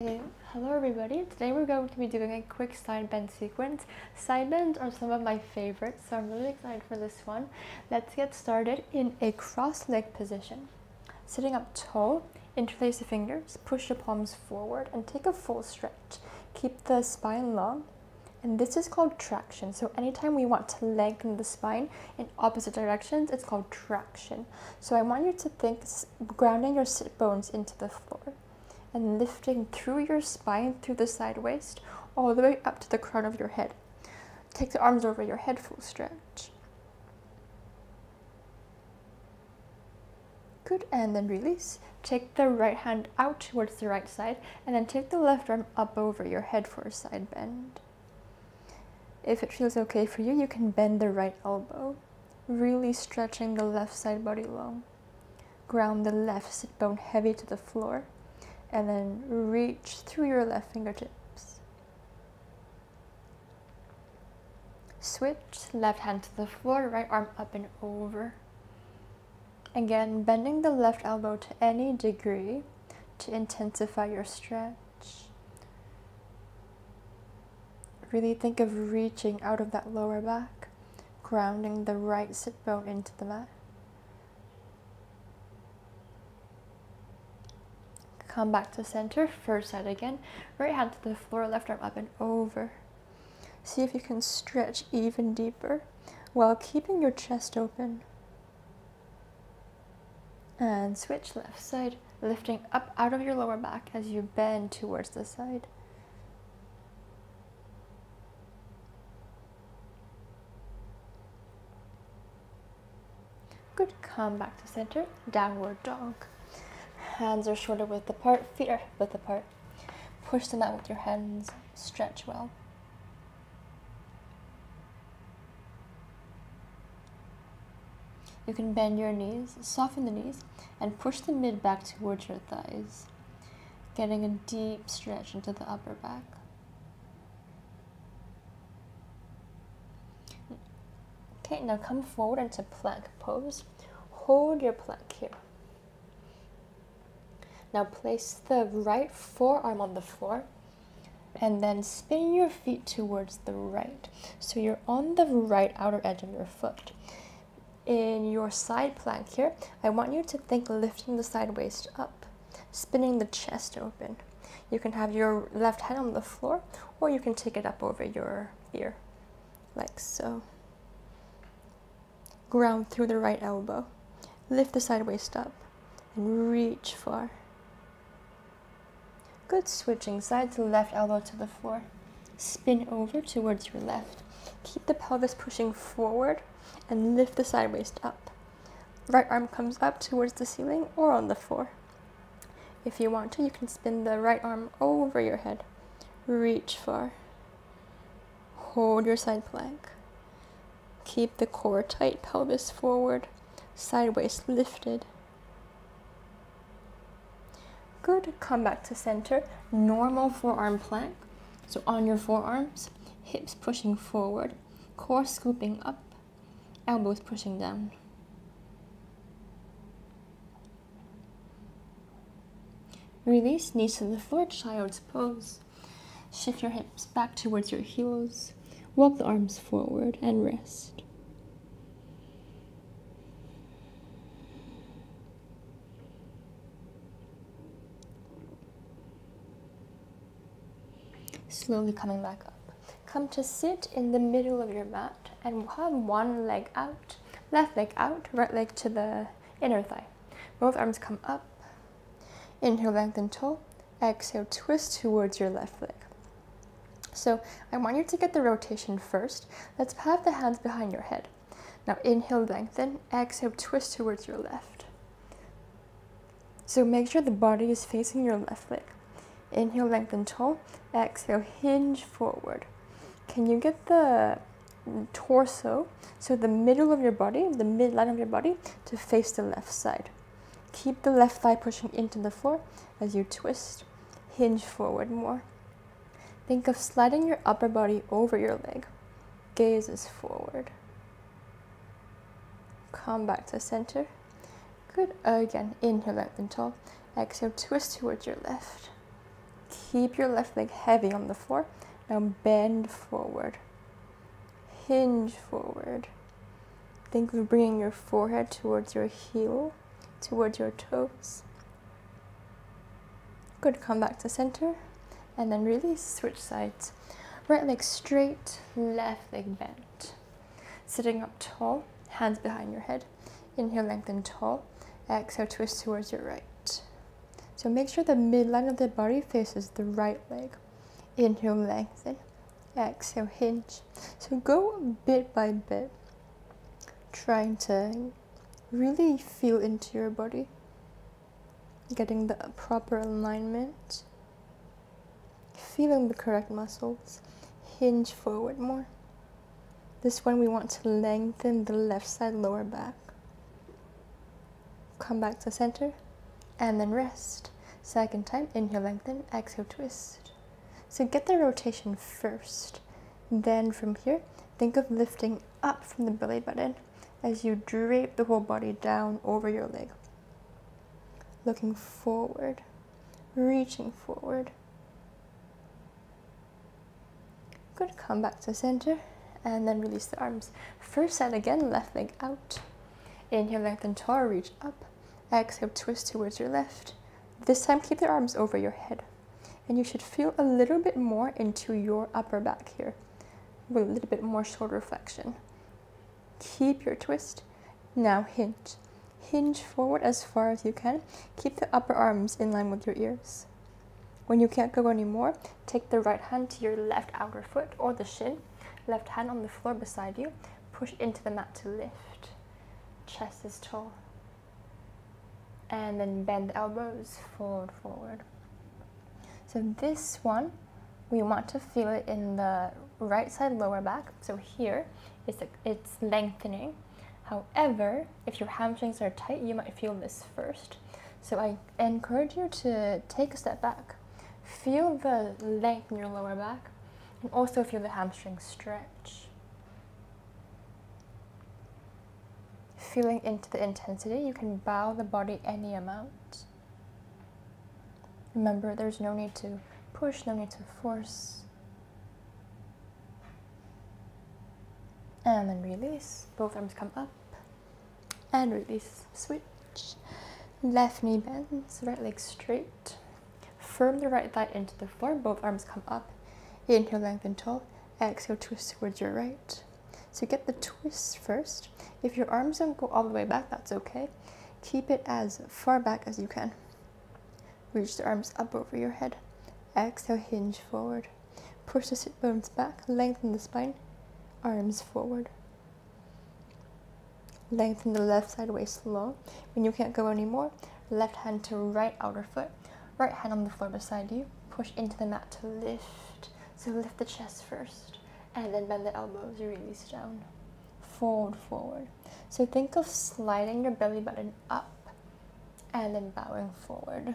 Hey, hello everybody. Today we're going to be doing a quick side bend sequence. Side bends are some of my favorites, so I'm really excited for this one. Let's get started in a cross leg position. Sitting up tall, interlace the fingers, push the palms forward and take a full stretch. Keep the spine long, and this is called traction. So anytime we want to lengthen the spine in opposite directions, it's called traction. So I want you to think grounding your sit bones into the floor and lifting through your spine, through the side waist, all the way up to the crown of your head. Take the arms over your head, full stretch. Good, and then release. Take the right hand out towards the right side, and then take the left arm up over your head for a side bend. If it feels okay for you, you can bend the right elbow, really stretching the left side body long. Ground the left sit bone heavy to the floor, and then reach through your left fingertips. Switch, left hand to the floor, right arm up and over. Again, bending the left elbow to any degree to intensify your stretch. Really think of reaching out of that lower back, grounding the right sit bone into the mat. Come back to center, first side again. Right hand to the floor, left arm up and over. See if you can stretch even deeper while keeping your chest open. And switch, left side, lifting up out of your lower back as you bend towards the side. Good, come back to center, downward dog. Hands are shoulder width apart, feet are hip width apart. Push them out with your hands, stretch well. You can bend your knees, soften the knees, and push the mid back towards your thighs, getting a deep stretch into the upper back. Okay, now come forward into plank pose. Hold your plank here. Now place the right forearm on the floor and then spin your feet towards the right. So you're on the right outer edge of your foot. In your side plank here, I want you to think lifting the side waist up, spinning the chest open. You can have your left hand on the floor, or you can take it up over your ear, like so. Ground through the right elbow. Lift the side waist up and reach far. Good, switching sides, left elbow to the floor. Spin over towards your left. Keep the pelvis pushing forward and lift the side waist up. Right arm comes up towards the ceiling or on the floor. If you want to, you can spin the right arm over your head. Reach far. Hold your side plank. Keep the core tight, pelvis forward, side waist lifted. Good, come back to center, normal forearm plank. So on your forearms, hips pushing forward, core scooping up, elbows pushing down. Release, knees to the floor, child's pose. Shift your hips back towards your heels. Walk the arms forward and rest. Slowly coming back up. Come to sit in the middle of your mat and have one leg out, left leg out, right leg to the inner thigh. Both arms come up. Inhale, lengthen tall. Exhale, twist towards your left leg. So I want you to get the rotation first. Let's have the hands behind your head. Now inhale, lengthen. Exhale, twist towards your left. So make sure the body is facing your left leg. Inhale, lengthen tall. Exhale, hinge forward. Can you get the torso, so the middle of your body, the midline of your body, to face the left side? Keep the left thigh pushing into the floor as you twist. Hinge forward more. Think of sliding your upper body over your leg. Gaze is forward. Come back to center. Good. Again, inhale, lengthen tall. Exhale, twist towards your left. Keep your left leg heavy on the floor. Now bend forward. Hinge forward. Think of bringing your forehead towards your heel, towards your toes. Good, come back to center, and then release, switch sides. Right leg straight, left leg bent. Sitting up tall, hands behind your head. Inhale, lengthen tall. Exhale, twist towards your right. So make sure the midline of the body faces the right leg. Inhale, lengthen. Exhale, hinge. So go bit by bit, trying to really feel into your body, getting the proper alignment, feeling the correct muscles. Hinge forward more. This one we want to lengthen the left side lower back. Come back to center and then rest. Second time, inhale, lengthen, exhale, twist. So get the rotation first. Then from here, think of lifting up from the belly button as you drape the whole body down over your leg. Looking forward, reaching forward. Good, come back to center and then release the arms. First side again, left leg out. Inhale, lengthen tall, reach up. Exhale, twist towards your left. This time keep the arms over your head. And you should feel a little bit more into your upper back here, with a little bit more shoulder flexion. Keep your twist. Now hinge. Hinge forward as far as you can. Keep the upper arms in line with your ears. When you can't go anymore, take the right hand to your left outer foot or the shin. Left hand on the floor beside you. Push into the mat to lift. Chest is tall. And then bend the elbows, fold forward. So this one, we want to feel it in the right side lower back. So here, it's lengthening. However, if your hamstrings are tight, you might feel this first. So I encourage you to take a step back. Feel the length in your lower back, and also feel the hamstrings stretch. Feeling into the intensity, you can bow the body any amount. Remember, there's no need to push, no need to force. And then release. Both arms come up. And release. Switch. Left knee bends, right leg straight. Firm the right thigh into the floor. Both arms come up. Inhale, lengthen tall. Exhale, twist towards your right. So get the twist first. If your arms don't go all the way back, that's okay. Keep it as far back as you can. Reach the arms up over your head. Exhale, hinge forward. Push the sit bones back. Lengthen the spine. Arms forward. Lengthen the left side waist long. When you can't go anymore, left hand to right outer foot. Right hand on the floor beside you. Push into the mat to lift. So lift the chest first. And then bend the elbows, release down. Fold forward. So think of sliding your belly button up and then bowing forward.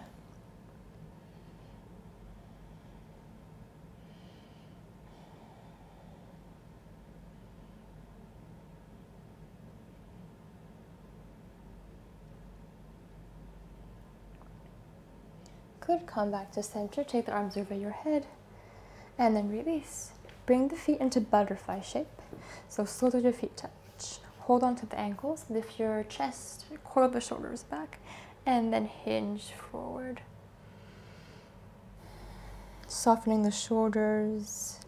Good, come back to center, take the arms over your head, and then release. Bring the feet into butterfly shape. So soles of your feet touch. Hold on to the ankles, lift your chest, coil the shoulders back, and then hinge forward. Softening the shoulders,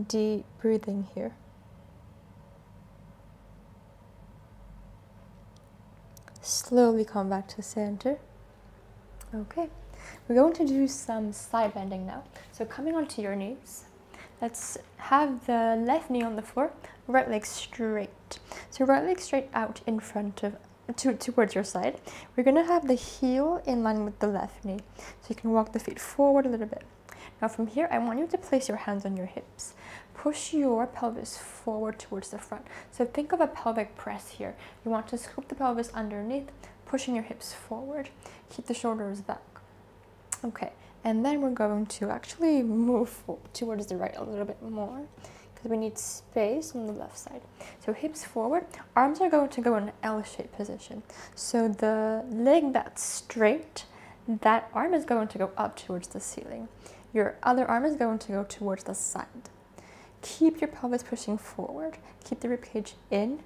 deep breathing here. Slowly come back to center. Okay, we're going to do some side bending now. So coming onto your knees, let's have the left knee on the floor, right leg straight. So right leg straight out in front of, towards your side. We're gonna have the heel in line with the left knee. So you can walk the feet forward a little bit. Now from here, I want you to place your hands on your hips. Push your pelvis forward towards the front. So think of a pelvic press here. You want to scoop the pelvis underneath, pushing your hips forward. Keep the shoulders back. Okay, and then we're going to actually move towards the right a little bit more because we need space on the left side. So hips forward, arms are going to go in an L-shaped position. So the leg that's straight That arm is going to go up towards the ceiling. Your other arm is going to go towards the side. Keep your pelvis pushing forward. Keep the ribcage in.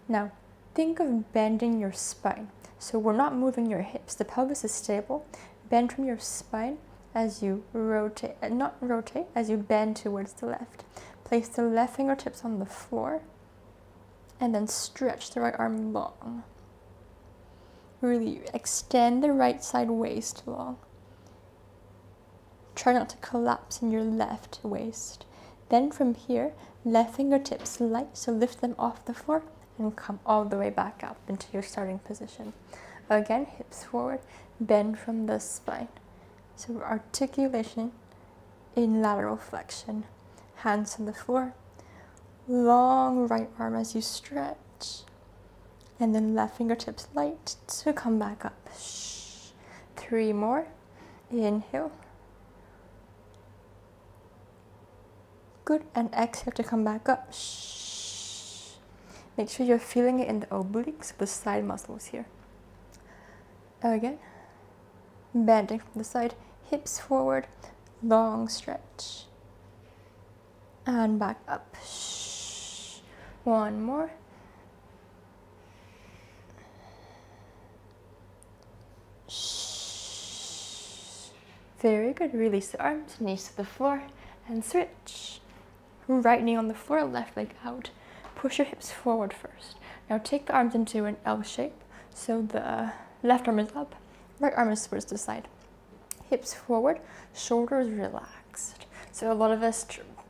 Now, think of bending your spine. So we're not moving your hips. The pelvis is stable. Bend from your spine as you rotate, not rotate, as you bend towards the left. Place the left fingertips on the floor and then stretch the right arm long. Really extend the right side waist long. Try not to collapse in your left waist. Then from here, left fingertips light, so lift them off the floor and come all the way back up into your starting position. Again, hips forward, bend from the spine. So articulation in lateral flexion. Hands to the floor. Long right arm as you stretch. And then left fingertips light to come back up. 3 more. Inhale. Good, and exhale to come back up. Make sure you're feeling it in the obliques, the side muscles here. Again, bending from the side, hips forward, long stretch. And back up. 1 more. Very good. Release the arms, knees to the floor, and switch. Right knee on the floor, left leg out. Push your hips forward first. Now take the arms into an L shape. So the left arm is up, right arm is towards the side. Hips forward, shoulders relaxed. So a lot of us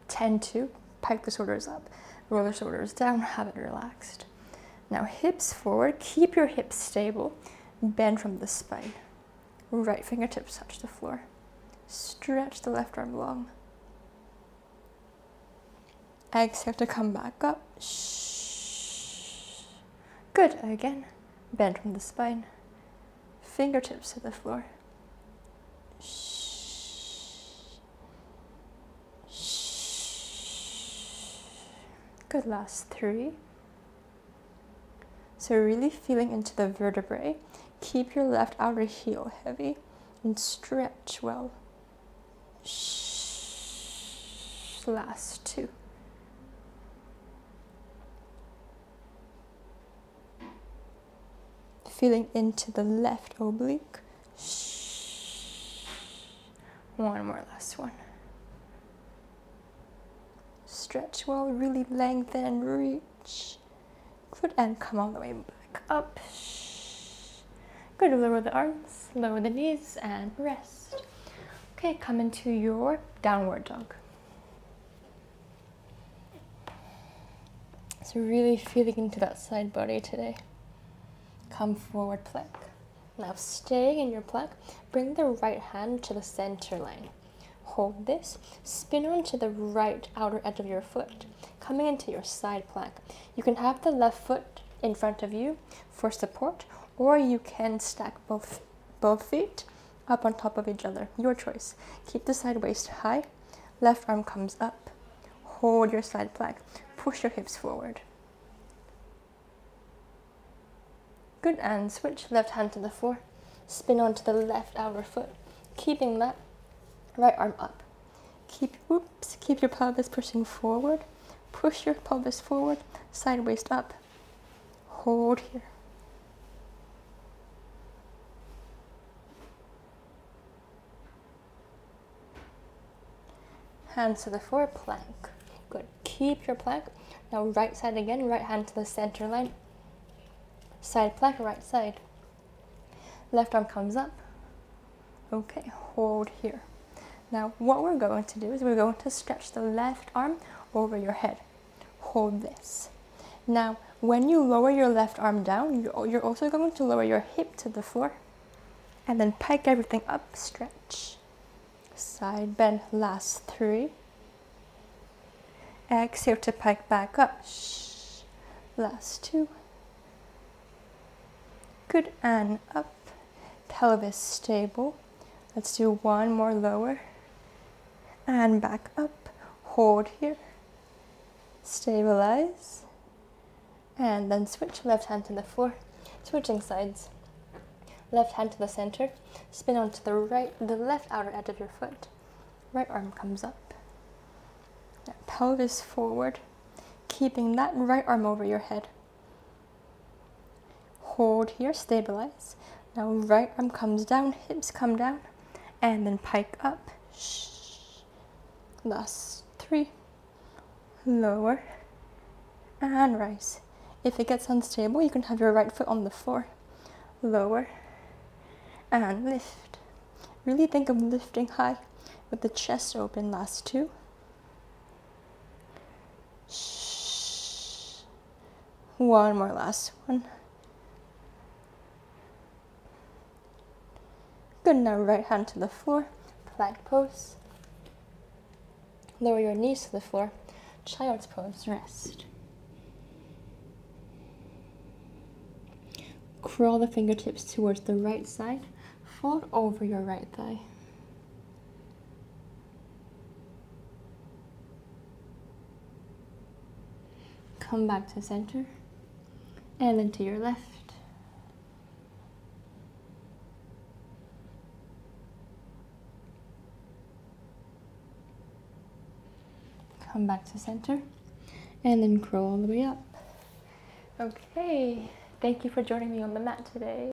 tend to pike the shoulders up, roll the shoulders down, have it relaxed. Now hips forward, keep your hips stable, bend from the spine. Right fingertips touch the floor. Stretch the left arm long. Exhale to come back up. Good. Again, bend from the spine. Fingertips to the floor. Good. Last 3. So really feeling into the vertebrae. Keep your left outer heel heavy and stretch well. Last 2. Feeling into the left oblique. 1 more, last one. Stretch well, really lengthen and reach. Good, and come all the way back up. Good, lower the arms, lower the knees, and rest. Okay, come into your downward dog. So really feeling into that side body today. Come forward, plank. Now staying in your plank, bring the right hand to the center line. Hold this, spin onto the right outer edge of your foot, coming into your side plank. You can have the left foot in front of you for support, or you can stack both feet up on top of each other. Your choice. Keep the side waist high, left arm comes up. Hold your side plank, push your hips forward. Good, and switch, left hand to the floor, spin onto the left outer foot, keeping that right arm up. Keep your pelvis pushing forward, push your pelvis forward, side waist up, hold here. Hands to the floor, plank. Good, keep your plank. Now right side again, right hand to the center line. Side plank, right side. Left arm comes up. Okay, hold here. Now what we're going to do is we're going to stretch the left arm over your head. Hold this. Now when you lower your left arm down, you're also going to lower your hip to the floor. And then pike everything up, stretch. Side bend, last 3. Exhale to pike back up. Last 2. Good, and up, pelvis stable. Let's do 1 more lower, and back up, hold here, stabilize, and then switch, left hand to the floor, switching sides. Left hand to the center. Spin onto the left outer edge of your foot. Right arm comes up. Now, pelvis forward, keeping that right arm over your head. Hold here, stabilize. Now right arm comes down, hips come down, and then pike up. Last 3. Lower and rise. If it gets unstable, you can have your right foot on the floor. Lower and lift. Really think of lifting high with the chest open. Last 2. One more, last one. Good, now right hand to the floor, plank pose. Lower your knees to the floor, child's pose, rest. Crawl the fingertips towards the right side, fold over your right thigh. Come back to center, and then to your left. Come back to center, and then crawl all the way up. Okay, thank you for joining me on the mat today.